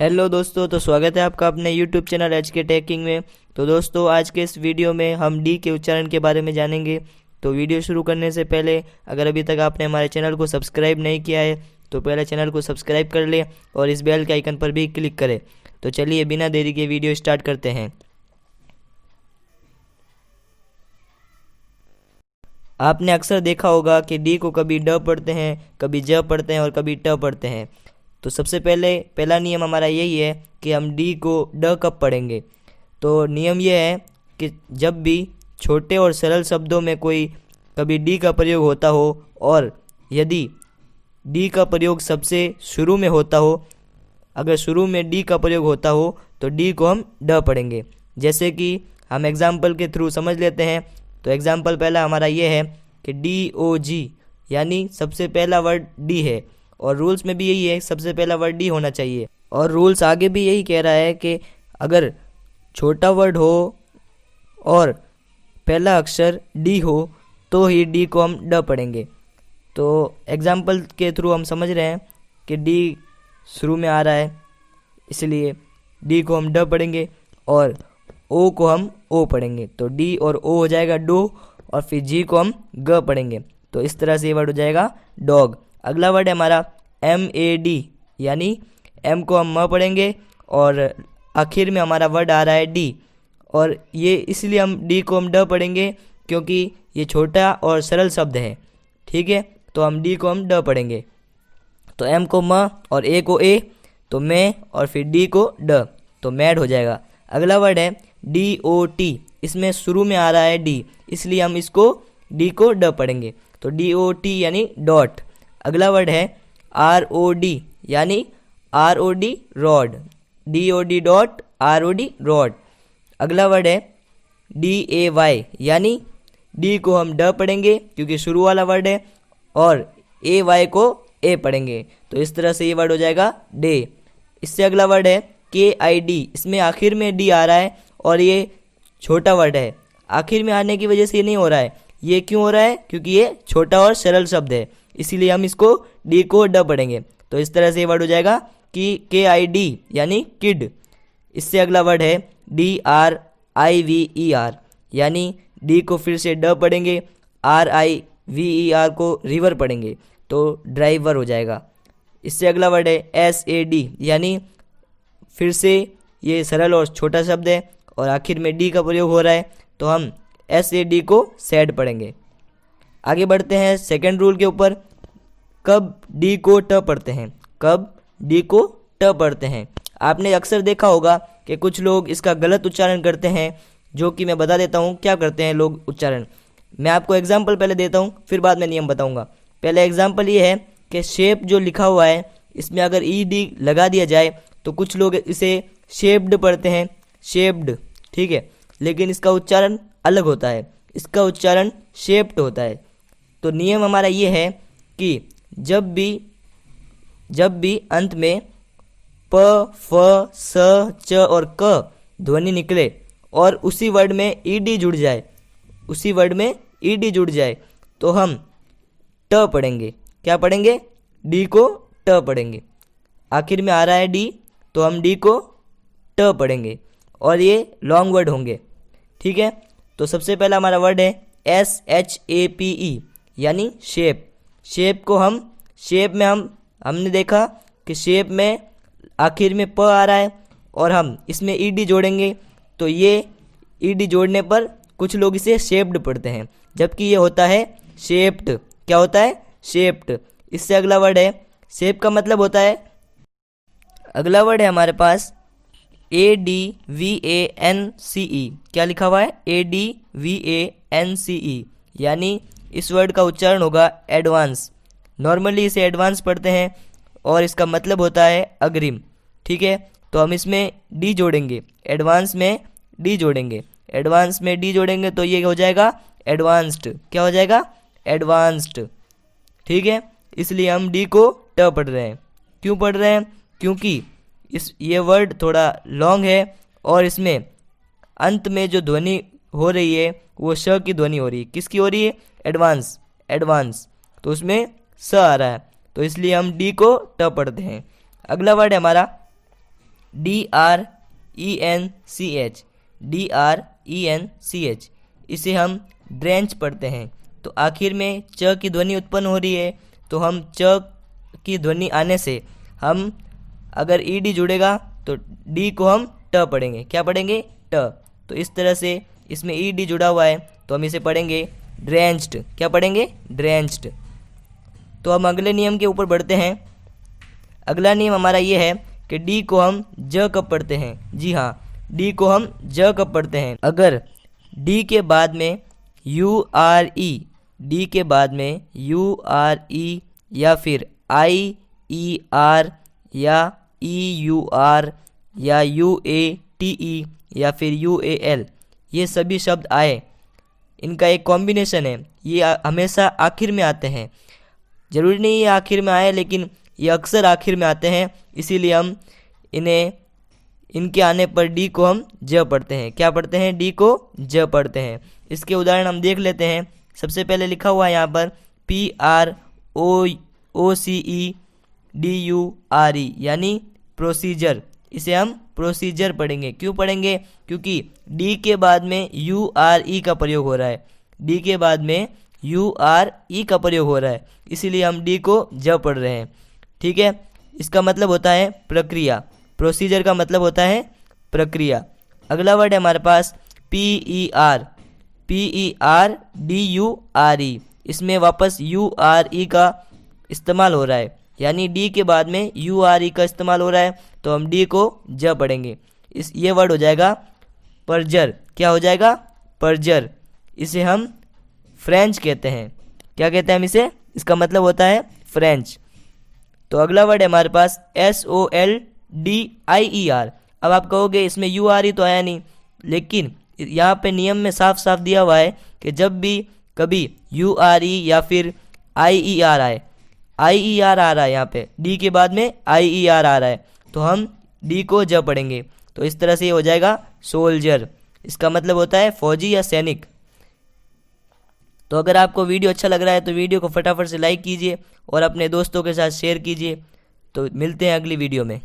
Hello दोस्तों, तो स्वागत है आपका अपने यूट्यूब चैनल एच के टेकिंग में। तो दोस्तों, आज के इस वीडियो में हम डी के उच्चारण के बारे में जानेंगे। तो वीडियो शुरू करने से पहले अगर अभी तक आपने हमारे चैनल को सब्सक्राइब नहीं किया है तो पहले चैनल को सब्सक्राइब कर लें और इस बेल के आइकन पर भी क्लिक करें। तो चलिए बिना देरी के वीडियो स्टार्ट करते हैं। आपने अक्सर देखा होगा कि डी को कभी ड पढ़ते हैं, कभी ज पढ़ते हैं और कभी ट पढ़ते हैं। तो सबसे पहला नियम हमारा यही है कि हम डी को ड कब पढ़ेंगे। तो नियम यह है कि जब भी छोटे और सरल शब्दों में कोई कभी डी का प्रयोग होता हो और यदि डी का प्रयोग सबसे शुरू में होता हो, अगर शुरू में डी का प्रयोग होता हो तो डी को हम ड पढ़ेंगे। जैसे कि हम एग्जाम्पल के थ्रू समझ लेते हैं। तो एग्जाम्पल पहला हमारा ये है कि DOG यानी सबसे पहला वर्ड डी है और रूल्स में भी यही है, सबसे पहला वर्ड डी होना चाहिए। और रूल्स आगे भी यही कह रहा है कि अगर छोटा वर्ड हो और पहला अक्षर डी हो तो ही डी को हम ड पढ़ेंगे। तो एग्जाम्पल के थ्रू हम समझ रहे हैं कि डी शुरू में आ रहा है, इसलिए डी को हम ड पढ़ेंगे और ओ को हम ओ पढ़ेंगे। तो डी और ओ हो जाएगा डो और फिर जी को हम ग पढ़ेंगे। तो इस तरह से ये वर्ड हो जाएगा डॉग। अगला वर्ड है हमारा MAD यानी एम को हम म पढ़ेंगे और आखिर में हमारा वर्ड आ रहा है डी, और ये इसलिए हम डी को हम ड पढ़ेंगे क्योंकि ये छोटा और सरल शब्द है। ठीक है, तो हम डी को हम ड पढ़ेंगे। तो एम को म और ए को ए, तो मैं, और फिर डी को ड, तो मैड हो जाएगा। अगला वर्ड है DOT, इसमें शुरू में आ रहा है डी, इसलिए हम इसको डी को ड पढ़ेंगे। तो DOT यानी डॉट। अगला वर्ड है ROD यानी ROD rod, DOD dot ROD rod. अगला वर्ड है DAY यानी डी को हम ड पढ़ेंगे क्योंकि शुरू वाला वर्ड है और AY को ए पढ़ेंगे। तो इस तरह से ये वर्ड हो जाएगा डे। इससे अगला वर्ड है KID, इसमें आखिर में डी आ रहा है और ये छोटा वर्ड है। आखिर में आने की वजह से ये नहीं हो रहा है। ये क्यों हो रहा है? क्योंकि ये छोटा और सरल शब्द है, इसीलिए हम इसको डी को ड पढ़ेंगे। तो इस तरह से ये वर्ड हो जाएगा कि KID यानी किड। इससे अगला वर्ड है DRIVER यानी डी को फिर से ड पढ़ेंगे, RIVER को रिवर पढ़ेंगे, तो ड्राइवर हो जाएगा। इससे अगला वर्ड है SAD यानी फिर से ये सरल और छोटा शब्द है और आखिर में डी का प्रयोग हो रहा है, तो हम SAD को सैड पढ़ेंगे। आगे बढ़ते हैं सेकंड रूल के ऊपर। कब डी को ट पढ़ते हैं, कब डी को ट पढ़ते हैं। आपने अक्सर देखा होगा कि कुछ लोग इसका गलत उच्चारण करते हैं, जो कि मैं बता देता हूँ क्या करते हैं लोग उच्चारण। मैं आपको एग्जाम्पल पहले देता हूँ, फिर बाद में नियम बताऊँगा। पहले एग्जाम्पल ये है कि शेप जो लिखा हुआ है इसमें अगर ED लगा दिया जाए तो कुछ लोग इसे शेप्ड पढ़ते हैं, शेप्ड। ठीक है, लेकिन इसका उच्चारण अलग होता है, इसका उच्चारण शेप्ड होता है। तो नियम हमारा ये है कि जब भी अंत में प, फ, स, च और क ध्वनि निकले और उसी वर्ड में ED जुड़ जाए, उसी वर्ड में ED जुड़ जाए, तो हम ट पढ़ेंगे। क्या पढ़ेंगे? डी को ट पढ़ेंगे। आखिर में आ रहा है डी, तो हम डी को ट पढ़ेंगे और ये लॉन्ग वर्ड होंगे। ठीक है, तो सबसे पहला हमारा वर्ड है SHAPE यानी शेप। शेप को हम शेप में हमने देखा कि शेप में आखिर में प आ रहा है और हम इसमें ED जोड़ेंगे, तो ये ED जोड़ने पर कुछ लोग इसे शेप्ड पढ़ते हैं, जबकि ये होता है शेप्ड। क्या होता है? शेप्ड। इससे अगला वर्ड है, शेप का मतलब होता है, अगला वर्ड है हमारे पास ADVANCE। क्या लिखा हुआ है? ADVANCE यानी इस वर्ड का उच्चारण होगा एडवांस। नॉर्मली इसे एडवांस पढ़ते हैं और इसका मतलब होता है अग्रिम। ठीक है, तो हम इसमें डी जोड़ेंगे, एडवांस में डी जोड़ेंगे, एडवांस में डी जोड़ेंगे, तो ये हो जाएगा एडवांस्ड। क्या हो जाएगा? एडवांस्ड। ठीक है, इसलिए हम डी को ट पढ़ रहे हैं। क्यों पढ़ रहे हैं? क्योंकि ये वर्ड थोड़ा लॉन्ग है और इसमें अंत में जो ध्वनि हो रही है वो श की ध्वनि हो रही है। किसकी हो रही है? Advance, advance. तो उसमें स आ रहा है, तो इसलिए हम डी को ट पढ़ते हैं। अगला वर्ड है हमारा DRENCH, DRENCH, इसे हम ड्रेंच पढ़ते हैं। तो आखिर में च की ध्वनि उत्पन्न हो रही है, तो हम च की ध्वनि आने से हम अगर ईडी जुड़ेगा तो डी को हम ट पढ़ेंगे। क्या पढ़ेंगे? ट। तो इस तरह से इसमें ईडी जुड़ा हुआ है तो हम इसे पढ़ेंगे ड्रेंच्ड। क्या पढ़ेंगे? ड्रेंच्ड। तो हम अगले नियम के ऊपर बढ़ते हैं। अगला नियम हमारा ये है कि डी को हम ज कब पढ़ते हैं? जी हाँ, डी को हम ज कब पढ़ते हैं? अगर डी के बाद में यू आर ई, डी के बाद में यू आर ई या फिर आई ई आर या ई यू आर या यू ए टी ई या फिर यू ए एल, ये सभी शब्द आए, इनका एक कॉम्बिनेशन है, ये हमेशा आखिर में आते हैं। ज़रूरी नहीं ये आखिर में आए, लेकिन ये अक्सर आखिर में आते हैं, इसीलिए हम इन्हें इनके आने पर डी को हम ज पढ़ते हैं। क्या पढ़ते हैं? डी को ज पढ़ते हैं। इसके उदाहरण हम देख लेते हैं। सबसे पहले लिखा हुआ है यहाँ पर PROCEDURE, यानी प्रोसीजर। इसे हम प्रोसीजर पढ़ेंगे। क्यों पढ़ेंगे? क्योंकि डी के बाद में URE का प्रयोग हो रहा है, डी के बाद में URE का प्रयोग हो रहा है, इसीलिए हम डी को ज पढ़ रहे हैं। ठीक है, इसका मतलब होता है प्रक्रिया। प्रोसीजर का मतलब होता है प्रक्रिया। अगला वर्ड है हमारे पास PERDURE, इसमें वापस URE का इस्तेमाल हो रहा है, यानी डी के बाद में URE का इस्तेमाल हो रहा है, तो हम डी को ज पढ़ेंगे। ये वर्ड हो जाएगा पर्जर। क्या हो जाएगा? पर्जर। इसे हम फ्रेंच कहते हैं। क्या कहते हैं हम इसे? इसका मतलब होता है फ्रेंच। तो अगला वर्ड है हमारे पास SOLDIER। अब आप कहोगे इसमें URE तो आया नहीं, लेकिन यहाँ पे नियम में साफ साफ दिया हुआ है कि जब भी कभी URE या फिर IER आए, IER आ रहा है यहाँ पे, डी के बाद में IER आ रहा है, तो हम डी को ज पढ़ेंगे। तो इस तरह से ये हो जाएगा सोल्जर। इसका मतलब होता है फौजी या सैनिक। तो अगर आपको वीडियो अच्छा लग रहा है तो वीडियो को फटाफट से लाइक कीजिए और अपने दोस्तों के साथ शेयर कीजिए। तो मिलते हैं अगली वीडियो में।